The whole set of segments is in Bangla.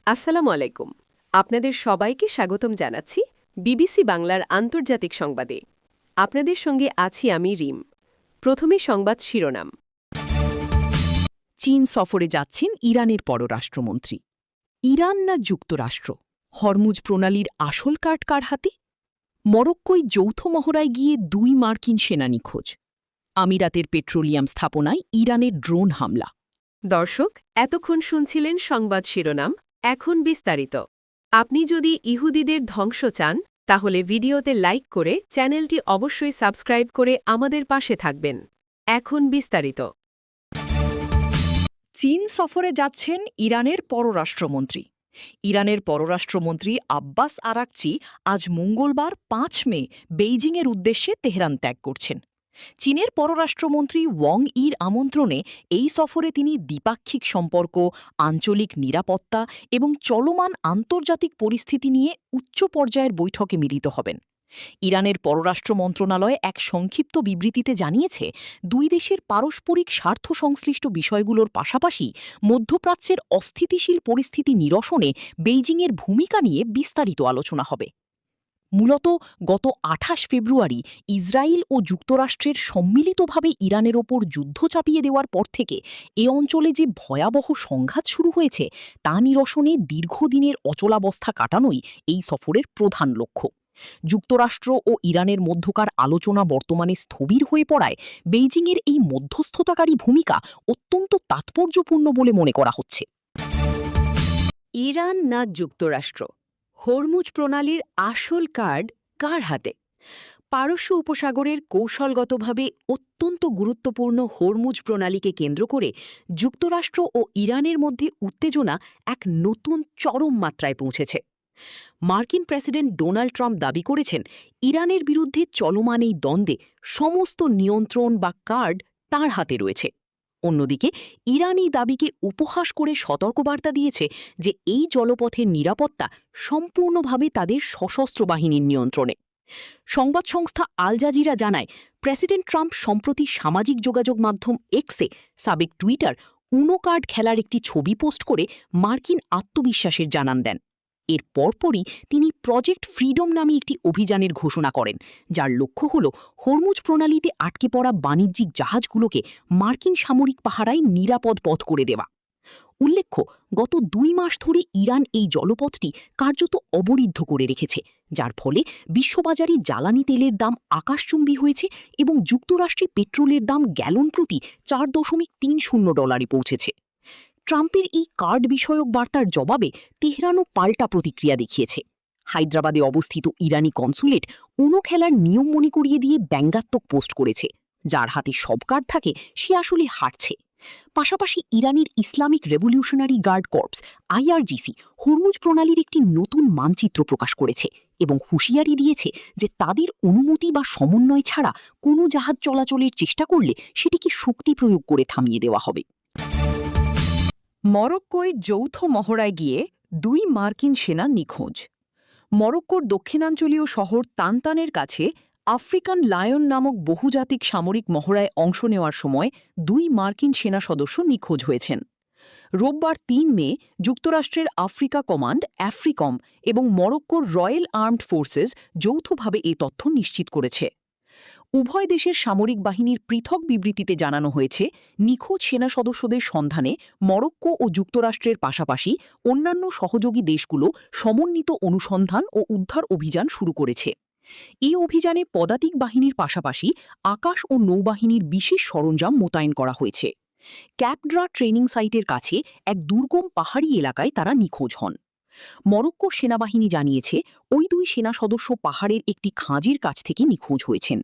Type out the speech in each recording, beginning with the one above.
আসসালামু আলাইকুম। আপনাদের সবাইকে স্বাগতম জানাচ্ছি বিবিসি বাংলার আন্তর্জাতিক সংবাদে। আপনাদের সঙ্গে আছি আমি রিম। প্রথমে সংবাদ শিরোনাম। চীন সফরে যাচ্ছেন ইরানের পররাষ্ট্রমন্ত্রী। ইরান না যুক্তরাষ্ট্র? হরমুজ প্রণালীর আসল কার্ড কার হাতে? মরক্কোয় যৌথ মহড়ায় গিয়ে 2 মার্কিন সেনা নিখোঁজ। আমিরাতের পেট্রোলিয়াম স্থাপনায় ইরানের ড্রোন হামলা। দর্শক, এতক্ষণ শুনছিলেন সংবাদ শিরোনাম। এখন বিস্তারিত। আপনি যদি ইহুদিদের ধ্বংস চান, তাহলে ভিডিওতে লাইক করে চ্যানেলটি অবশ্যই সাবস্ক্রাইব করে আমাদের পাশে থাকবেন। এখন বিস্তারিত। চীন সফরে যাচ্ছেন ইরানের পররাষ্ট্রমন্ত্রী। ইরানের পররাষ্ট্রমন্ত্রী আব্বাস আরাকচি আজ মঙ্গলবার 5 মে বেইজিংয়ের উদ্দেশ্যে তেহরান ত্যাগ করছেন। চীনের পররাষ্ট্রমন্ত্রী ওয়াং ইর আমন্ত্রণে এই সফরে তিনি দ্বিপাক্ষিক সম্পর্ক, আঞ্চলিক নিরাপত্তা এবং চলমান আন্তর্জাতিক পরিস্থিতি নিয়ে উচ্চ পর্যায়ের বৈঠকে মিলিত হবেন। ইরানের পররাষ্ট্র মন্ত্রণালয় এক সংক্ষিপ্ত বিবৃতিতে জানিয়েছে, দুই দেশের পারস্পরিক স্বার্থ সংশ্লিষ্ট বিষয়গুলোর পাশাপাশি মধ্যপ্রাচ্যের অস্থিতিশীল পরিস্থিতি নিরসনে বেইজিংয়ের ভূমিকা নিয়ে বিস্তারিত আলোচনা হবে। মূলত গত 28 ফেব্রুয়ারি ইসরায়েল ও যুক্তরাষ্ট্রের সম্মিলিতভাবে ইরানের ওপর যুদ্ধ চাপিয়ে দেওয়ার পর থেকে এ অঞ্চলে যে ভয়াবহ সংঘাত শুরু হয়েছে তা নিরসনে দীর্ঘদিনের অচলাবস্থা কাটানোই এই সফরের প্রধান লক্ষ্য। যুক্তরাষ্ট্র ও ইরানের মধ্যকার আলোচনা বর্তমানে স্থবির হয়ে পড়ায় বেইজিংয়ের এই মধ্যস্থতাকারী ভূমিকা অত্যন্ত তাৎপর্যপূর্ণ বলে মনে করা হচ্ছে। ইরান না যুক্তরাষ্ট্র? হরমুজ প্রণালীর আসল কার্ড কার হাতে? পারস্য উপসাগরের কৌশলগতভাবে অত্যন্ত গুরুত্বপূর্ণ হরমুজ প্রণালীকে কেন্দ্র করে যুক্তরাষ্ট্র ও ইরানের মধ্যে উত্তেজনা এক নতুন চরম মাত্রায় পৌঁছেছে। মার্কিন প্রেসিডেন্ট ডোনাল্ড ট্রাম্প দাবি করেছেন, ইরানের বিরুদ্ধে চলমান এই দ্বন্দ্বে সমস্ত নিয়ন্ত্রণ বা কার্ড তাঁর হাতে রয়েছে। অন্যদিকে ইরান এই দাবিকে উপহাস করে সতর্কবার্তা দিয়েছে যে এই জলপথের নিরাপত্তা সম্পূর্ণভাবে তাদের সশস্ত্র বাহিনীর নিয়ন্ত্রণে। সংবাদ সংস্থা আল জাজিরা জানায়, প্রেসিডেন্ট ট্রাম্প সম্প্রতি সামাজিক যোগাযোগ মাধ্যম এক্সে, সাবেক টুইটার, উনো কার্ড খেলার একটি ছবি পোস্ট করে মার্কিন আত্মবিশ্বাসের জানান দেন। এর পরপরই তিনি প্রজেক্ট ফ্রিডম নামে একটি অভিযানের ঘোষণা করেন, যার লক্ষ্য হল হরমুজ প্রণালীতে আটকে পড়া বাণিজ্যিক জাহাজগুলোকে মার্কিন সামরিক পাহারায় নিরাপদ পথ করে দেওয়া। উল্লেখ্য, গত 2 মাস ধরে ইরান এই জলপথটি কার্যত অবরুদ্ধ করে রেখেছে, যার ফলে বিশ্ববাজারে জ্বালানি তেলের দাম আকাশচুম্বী হয়েছে এবং যুক্তরাষ্ট্রে পেট্রোলের দাম গ্যালন প্রতি $4.30 পৌঁছেছে। ট্রাম্পের এই কার্ড বিষয়ক বার্তার জবাবে তেহরানও পাল্টা প্রতিক্রিয়া দেখিয়েছে। হায়দ্রাবাদে অবস্থিত ইরানি কনসুলেট উনো খেলার নিয়ম মনে করিয়ে দিয়ে ব্যঙ্গাত্মক পোস্ট করেছে, যার হাতে সব কার্ড থাকে সে আসলে হারছে। পাশাপাশি ইরানের Islamic revolutionary guard corps IRGC Hormuz প্রণালীর একটি নতুন মানচিত্র প্রকাশ করেছে এবং হুঁশিয়ারি দিয়েছে যে তাদের অনুমতি বা সমন্বয় ছাড়া কোনো জাহাজ চলাচলের চেষ্টা করলে সেটিকে শক্তি প্রয়োগ করে থামিয়ে দেওয়া হবে। মরক্কোয় যৌথ মহড়ায় গিয়ে 2 মার্কিন সেনা নিখোঁজ। মরক্কোর দক্ষিণাঞ্চলীয় শহর তানতানের কাছে আফ্রিকান লায়ন নামক বহুজাতিক সামরিক মহড়ায় অংশ নেওয়ার সময় 2 মার্কিন সেনা সদস্য নিখোঁজ হয়েছেন। রোববার 3 মে যুক্তরাষ্ট্রের আফ্রিকা কমান্ড আফ্রিকম এবং মরক্কোর রয়্যাল আর্মড ফোর্সেস যৌথভাবে এ তথ্য নিশ্চিত করেছে। উভয় দেশের সামরিক বাহিনীর পৃথক বিবৃতিতে জানানো হয়েছে, নিখোঁজ সেনা সদস্যদের সন্ধানে মরক্কো ও যুক্তরাষ্ট্রের পাশাপাশি অন্যান্য সহযোগী দেশগুলো সমন্বিত অনুসন্ধান ও উদ্ধার অভিযান শুরু করেছে। এই অভিযানে পদাতিক বাহিনীর পাশাপাশি আকাশ ও নৌবাহিনীর বিশেষ সরঞ্জাম মোতায়েন করা হয়েছে। ক্যাপড্রা ট্রেনিং সাইটের কাছে এক দুর্গম পাহাড়ি এলাকায় তারা নিখোঁজ হন। মরক্কোর সেনাবাহিনী জানিয়েছে, ওই 2 সেনা সদস্য পাহাড়ের একটি খাঁজের কাছ থেকে নিখোঁজ হয়েছেন।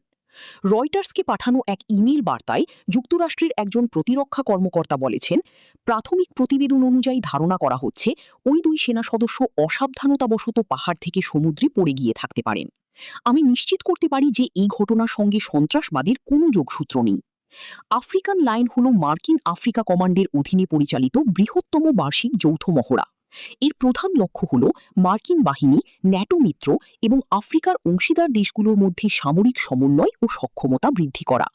রয়টার্সকে পাঠানো এক ইমেল বার্তায় যুক্তরাষ্ট্রের একজন প্রতিরক্ষা কর্মকর্তা বলেছেন, প্রাথমিক প্রতিবেদন অনুযায়ী ধারণা করা হচ্ছে ওই 2 সেনা সদস্য অসাবধানতাবশত পাহাড় থেকে সমুদ্রে পড়ে গিয়ে থাকতে পারেন। আমি নিশ্চিত করতে পারি যে এই ঘটনার সঙ্গে সন্ত্রাসবাদের কোনো যোগসূত্র নেই। আফ্রিকান লায়ন হল মার্কিন আফ্রিকা কমান্ডের অধীনে পরিচালিত বৃহত্তম বার্ষিক যৌথ মহড়া। এর প্রধান লক্ষ্য হল মার্কিন বাহিনী, ন্যাটো মিত্র এবং আফ্রিকার অংশীদার দেশগুলোর মধ্যে সামরিক সমন্বয় ও সক্ষমতা বৃদ্ধি করা।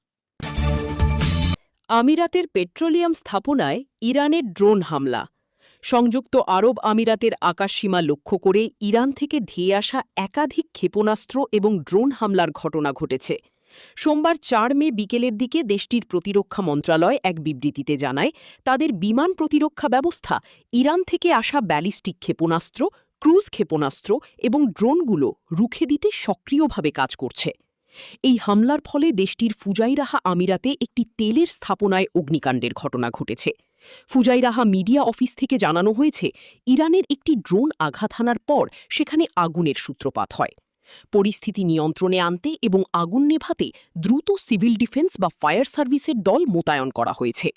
আমিরাতের পেট্রোলিয়াম স্থাপনায় ইরানের ড্রোন হামলা। সংযুক্ত আরব আমিরাতের আকাশসীমা লক্ষ্য করে ইরান থেকে ধেয়ে আসা একাধিক ক্ষেপণাস্ত্র এবং ড্রোন হামলার ঘটনা ঘটেছে। সোমবার ৪ মে বিকেলের দিকে দেশটির প্রতিরক্ষা মন্ত্রণালয় এক বিবৃতিতে জানায়, তাদের বিমান প্রতিরক্ষা ব্যবস্থা ইরান থেকে আসা ব্যালিস্টিক ক্ষেপণাস্ত্র, ক্রুজ ক্ষেপণাস্ত্র এবং ড্রোনগুলো রুখে দিতে সক্রিয়ভাবে কাজ করছে। এই হামলার ফলে দেশটির ফুজাইরাহা আমিরাতে একটি তেলের স্থাপনায় অগ্নিকাণ্ডের ঘটনা ঘটেছে। ফুজাইরাহা মিডিয়া অফিস থেকে জানানো হয়েছে, ইরানের একটি ড্রোন আঘাত হানার পর সেখানে আগুনের সূত্রপাত হয়। পরিস্থিতি নিয়ন্ত্রণে আনতে এবং আগুন নেভাতে দ্রুত সিভিল ডিফেন্স বা ফায়ার সার্ভিসের দল মোতায়েন করা হয়েছে।